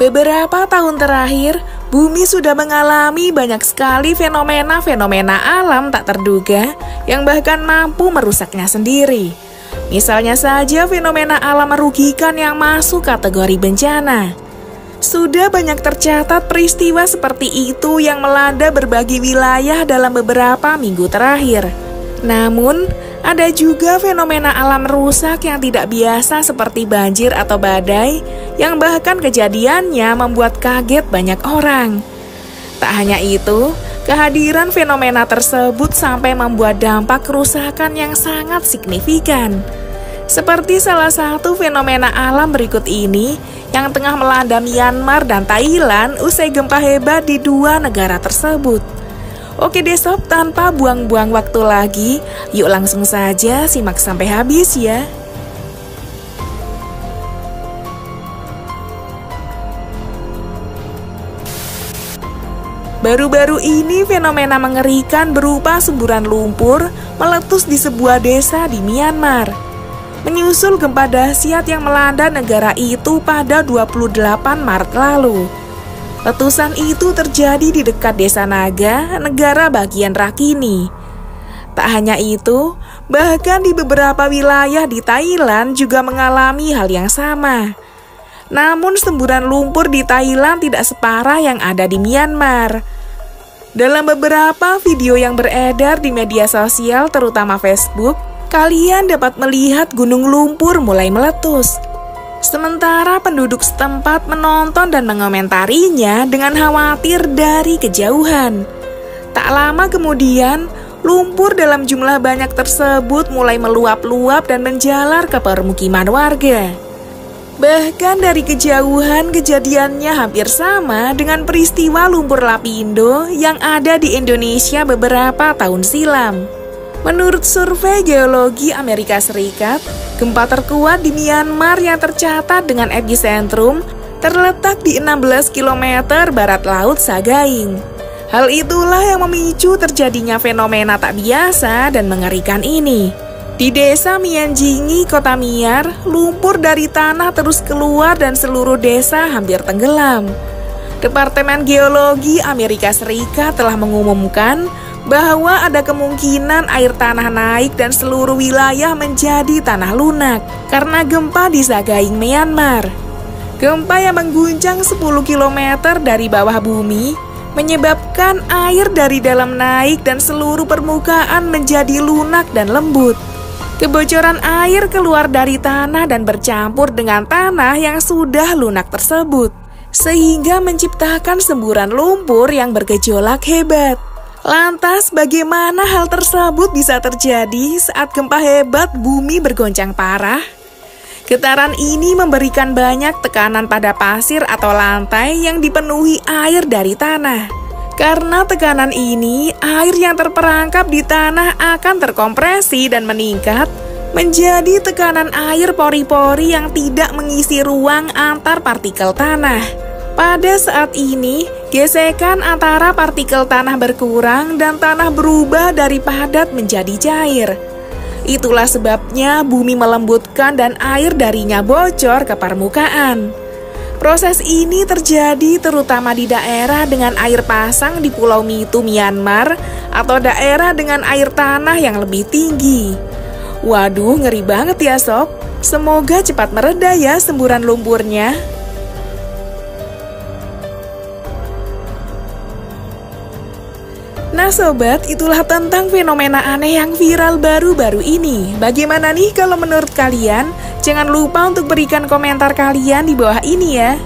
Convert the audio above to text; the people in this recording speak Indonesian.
Beberapa tahun terakhir, bumi sudah mengalami banyak sekali fenomena-fenomena alam tak terduga yang bahkan mampu merusaknya sendiri. Misalnya saja fenomena alam merugikan yang masuk kategori bencana. Sudah banyak tercatat peristiwa seperti itu yang melanda berbagai wilayah dalam beberapa minggu terakhir. Namun, ada juga fenomena alam rusak yang tidak biasa seperti banjir atau badai yang bahkan kejadiannya membuat kaget banyak orang. Tak hanya itu, kehadiran fenomena tersebut sampai membuat dampak kerusakan yang sangat signifikan. Seperti salah satu fenomena alam berikut ini yang tengah melanda Myanmar dan Thailand usai gempa hebat di dua negara tersebut. Oke deh sob, tanpa buang-buang waktu lagi, yuk langsung saja simak sampai habis ya. Baru-baru ini fenomena mengerikan berupa semburan lumpur meletus di sebuah desa di Myanmar. Menyusul gempa dahsyat yang melanda negara itu pada 28 Maret lalu. Letusan itu terjadi di dekat desa Naga, negara bagian Rakhine. Tak hanya itu, bahkan di beberapa wilayah di Thailand juga mengalami hal yang sama. Namun semburan lumpur di Thailand tidak separah yang ada di Myanmar. Dalam beberapa video yang beredar di media sosial terutama Facebook, kalian dapat melihat gunung lumpur mulai meletus. Sementara penduduk setempat menonton dan mengomentarinya dengan khawatir dari kejauhan. Tak lama kemudian, lumpur dalam jumlah banyak tersebut mulai meluap-luap dan menjalar ke permukiman warga. Bahkan dari kejauhan kejadiannya hampir sama dengan peristiwa lumpur Lapindo yang ada di Indonesia beberapa tahun silam. Menurut survei geologi Amerika Serikat, gempa terkuat di Myanmar yang tercatat dengan epicentrum terletak di 16 km barat laut Sagaing. Hal itulah yang memicu terjadinya fenomena tak biasa dan mengerikan ini. Di desa Mianjingi, kota Miar, lumpur dari tanah terus keluar dan seluruh desa hampir tenggelam. Departemen Geologi Amerika Serikat telah mengumumkan bahwa ada kemungkinan air tanah naik dan seluruh wilayah menjadi tanah lunak karena gempa di Sagaing, Myanmar. Gempa yang mengguncang 10 km dari bawah bumi menyebabkan air dari dalam naik dan seluruh permukaan menjadi lunak dan lembut. Kebocoran air keluar dari tanah dan bercampur dengan tanah yang sudah lunak tersebut, sehingga menciptakan semburan lumpur yang bergejolak hebat. Lantas bagaimana hal tersebut bisa terjadi saat gempa hebat bumi bergoncang parah? Getaran ini memberikan banyak tekanan pada pasir atau lantai yang dipenuhi air dari tanah. Karena tekanan ini, air yang terperangkap di tanah akan terkompresi dan meningkat menjadi tekanan air pori-pori yang tidak mengisi ruang antar partikel tanah. Pada saat ini, gesekan antara partikel tanah berkurang dan tanah berubah dari padat menjadi cair. Itulah sebabnya bumi melembutkan dan air darinya bocor ke permukaan. Proses ini terjadi terutama di daerah dengan air pasang di Pulau Mitu, Myanmar, atau daerah dengan air tanah yang lebih tinggi. Waduh, ngeri banget ya sob. Semoga cepat mereda ya semburan lumpurnya. Nah sobat, itulah tentang fenomena aneh yang viral baru-baru ini. Bagaimana nih kalau menurut kalian? Jangan lupa untuk berikan komentar kalian di bawah ini ya.